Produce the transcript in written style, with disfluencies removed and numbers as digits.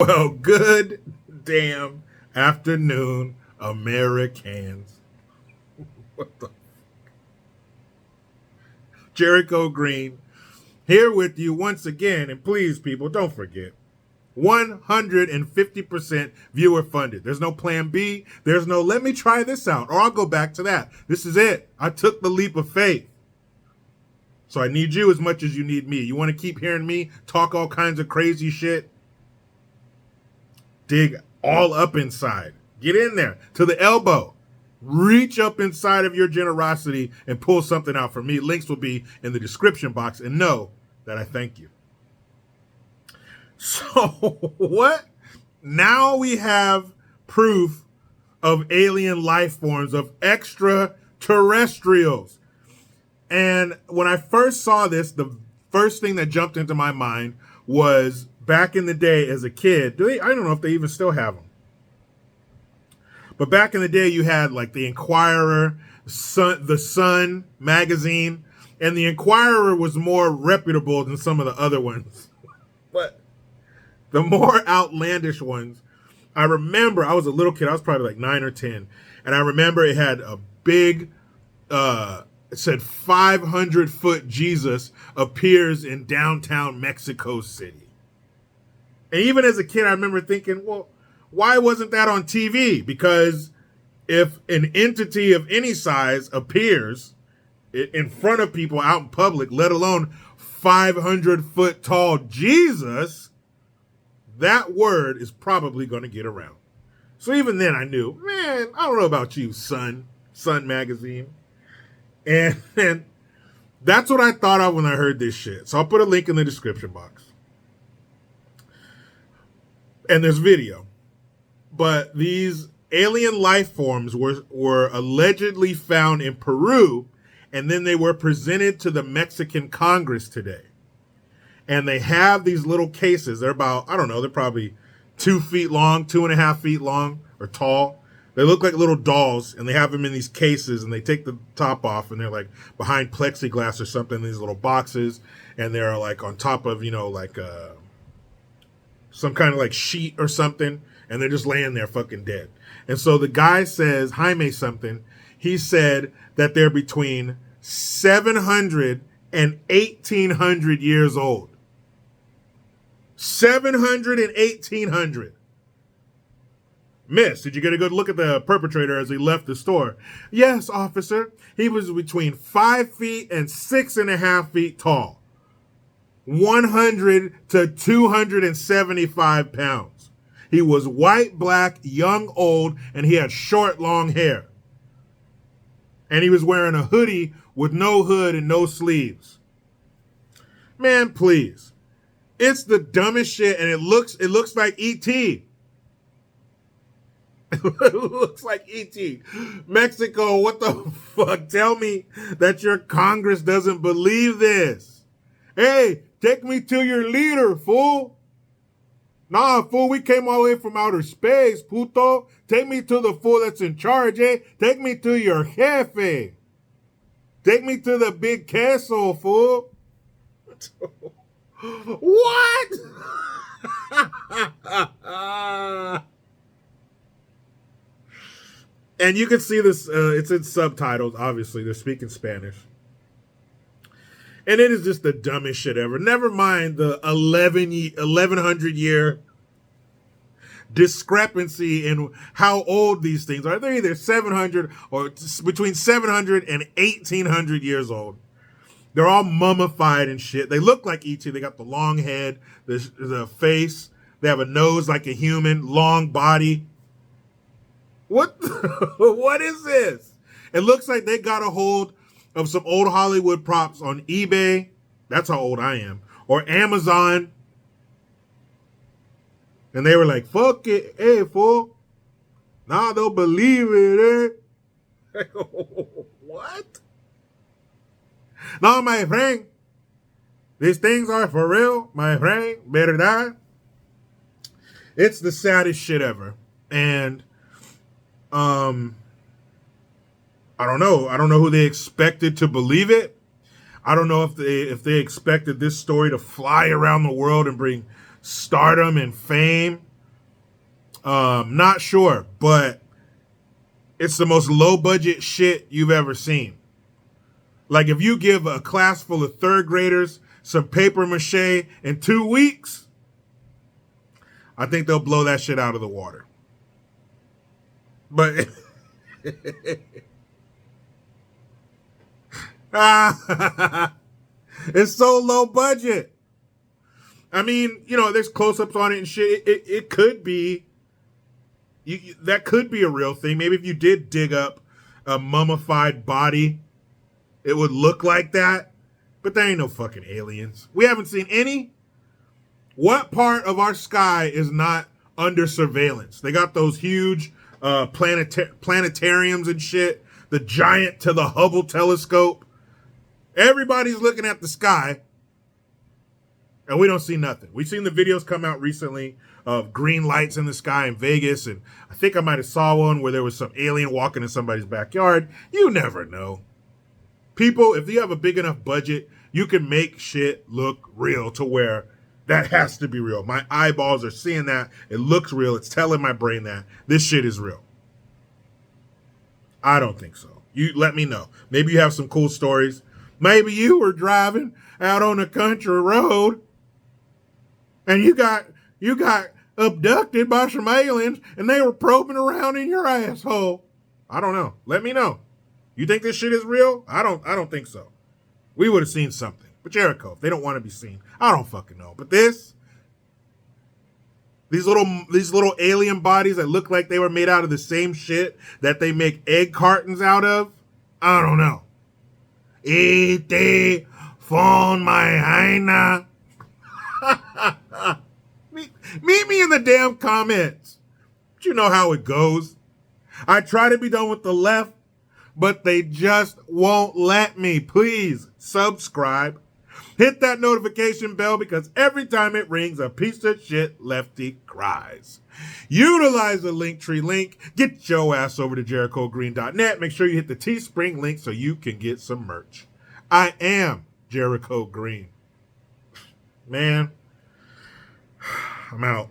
Well, good damn afternoon, Americans. What the Jericho Green here with you once again, and please, people, don't forget 150% viewer funded. There's no plan B. There's no let me try this out, or I'll go back to that. This is it. I took the leap of faith. So I need you as much as you need me. You want to keep hearing me talk all kinds of crazy shit? Dig all up inside. Get in there to the elbow. Reach up inside of your generosity and pull something out for me. Links will be in the description box, and know that I thank you. So, what? Now we have proof of alien life forms, of extraterrestrials. And when I first saw this, the first thing that jumped into my mind was back in the day as a kid. I don't know if they even still have them. But back in the day, you had like the Inquirer, the Sun magazine, and the Inquirer was more reputable than some of the other ones. But the more outlandish ones, I remember I was a little kid. I was probably like 9 or 10. And I remember it had a big, it said 500-foot Jesus appears in downtown Mexico City. And even as a kid, I remember thinking, well, why wasn't that on TV? Because if an entity of any size appears in front of people out in public, let alone 500-foot tall Jesus, that word is probably going to get around. So even then I knew, man, I don't know about you, Sun magazine. And that's what I thought of when I heard this shit. So I'll put a link in the description box. And there's video. But these alien life forms were allegedly found in Peru, and then they were presented to the Mexican Congress today. And they have these little cases. They're about, I don't know, they're probably 2 feet long, 2.5 feet long or tall. They look like little dolls, and they have them in these cases, and they take the top off, and they're like behind plexiglass or something, these little boxes, and they're like on top of, like some kind of like sheet or something, and they're just laying there fucking dead. And so the guy says, Jaime something, he said that they're between 700 and 1,800 years old. 700 and 1,800. Miss, did you get a good look at the perpetrator as he left the store? Yes, officer. He was between 5 feet and 6.5 feet tall. 100 to 275 pounds. He was white, black, young, old, and he had short, long hair. And he was wearing a hoodie with no hood and no sleeves. Man, please. It's the dumbest shit, and it looks like E.T. It looks like E.T. Mexico, what the fuck? Tell me that your Congress doesn't believe this. Hey, take me to your leader, fool. Nah, fool, we came all the way from outer space, puto. Take me to the fool that's in charge, eh? Take me to your jefe. Take me to the big queso, fool. What? And you can see this, it's in subtitles, obviously. They're speaking Spanish. And it is just the dumbest shit ever. Never mind the 1,100 year discrepancy in how old these things are. They're either 700 or between 700 and 1,800 years old. They're all mummified and shit. They look like E.T. They got the long head, the face. They have a nose like a human, long body. What? What is this? It looks like they got a hold of some old Hollywood props on eBay. That's how old I am. Or Amazon. And they were like, fuck it. Hey, fool. Nah, don't believe it, eh? What? No, my friend. These things are for real, my friend. Better die. It's the saddest shit ever. And I don't know. I don't know who they expected to believe it. I don't know if they expected this story to fly around the world and bring stardom and fame. Not sure, but it's the most low budget shit you've ever seen. Like if you give a class full of third graders some paper mache in 2 weeks, I think they'll blow that shit out of the water. But it's so low budget. I mean, there's close-ups on it and shit. It could be, that could be a real thing. Maybe if you did dig up a mummified body, it would look like that. But there ain't no fucking aliens. We haven't seen any. What part of our sky is not under surveillance? They got those huge planetariums and shit. The giant to the Hubble telescope. Everybody's looking at the sky. And we don't see nothing. We've seen the videos come out recently of green lights in the sky in Vegas. And I think I might have saw one where there was some alien walking in somebody's backyard. You never know. People, if you have a big enough budget, you can make shit look real to where that has to be real. My eyeballs are seeing that. It looks real. It's telling my brain that this shit is real. I don't think so. You let me know. Maybe you have some cool stories. Maybe you were driving out on a country road and you got abducted by some aliens and they were probing around in your asshole. I don't know. Let me know. You think this shit is real? I don't think so. We would have seen something. But Jericho, if they don't want to be seen, I don't fucking know. But these little alien bodies that look like they were made out of the same shit that they make egg cartons out of, I don't know. E.T. phone my hyena. Meet me in the damn comments. But you know how it goes. I try to be done with the left, but they just won't let me. Please subscribe. Hit that notification bell because every time it rings, a piece of shit lefty cries. Utilize the Linktree link. Get your ass over to JerichoGreen.net. Make sure you hit the Teespring link so you can get some merch. I am Jericho Green. Man, I'm out.